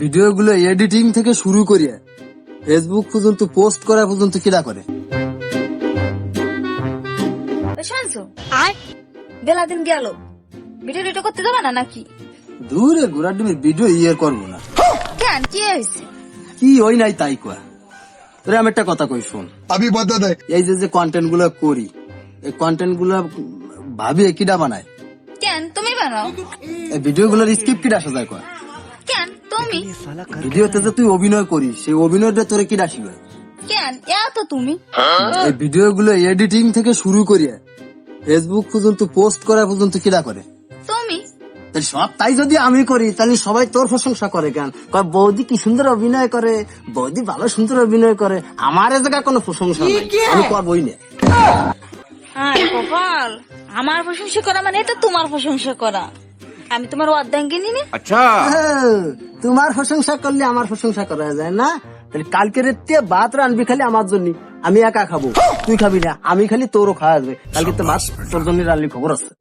Video গুলো editing থেকে শুরু করিয়া ফেসবুক পর্যন্ত পোস্ট করা পর্যন্ত কিরা করে? শুনছো বেলা দিন গেল ভিডিও টিডিও করতে যাবে না নাকি? দূরে ঘোড়ার ডিমের ভিডিও করবো না। কেন কি হয়েছে? কি ওই নাই তাই কয়া। তোরে আমি একটা কথা কই শোন, अभी बता दे। এই যে কন্টেন্ট গুলো করি, এই কন্টেন্ট গুলো ভাবি কিডা বানায়? কেন তুমি বানাও? এই ভিডিও গুলোর স্ক্রিপ্ট কিডা সাজায় কয়? কেন তুমি? ভিডিওতে যে তুই অভিনয় করিস সেই অভিনয়টা তোরে কিডা শিখায়? কেন এত তুমি? এই ভিডিও গুলো এডিটিং থেকে শুরু করিয়া ফেসবুক পর্যন্ত পোস্ট করা পর্যন্ত কিরা করে? তুমি তাহলে সব তাই যদি আমি করি তাহলে সবাই তোর প্রশংসা করে কেন? কয় বৌদি কি সুন্দর অভিনয় করে, বৌদি ভালো সুন্দর অভিনয় করে, আমার এ জায়গায় কোনো প্রশংসা নাই, আমি করবই না। আরে কপাল, আমার প্রশংসা করা মানে এটা তোমার প্রশংসা করা। আমি তোমার অর্ধাঙ্গিনী নি? তোমার প্রশংসা করলে আমার প্রশংসা করা যায় না? তাহলে কালকে রাতে ভাত রানবি খালি আমার জন্য, আমি একা খাবো, তুই খাবি না, আমি খালি তোরও খাওয়া যাবে। কালকে তো ভাত তোর জন্য রানলি, খবর আছে?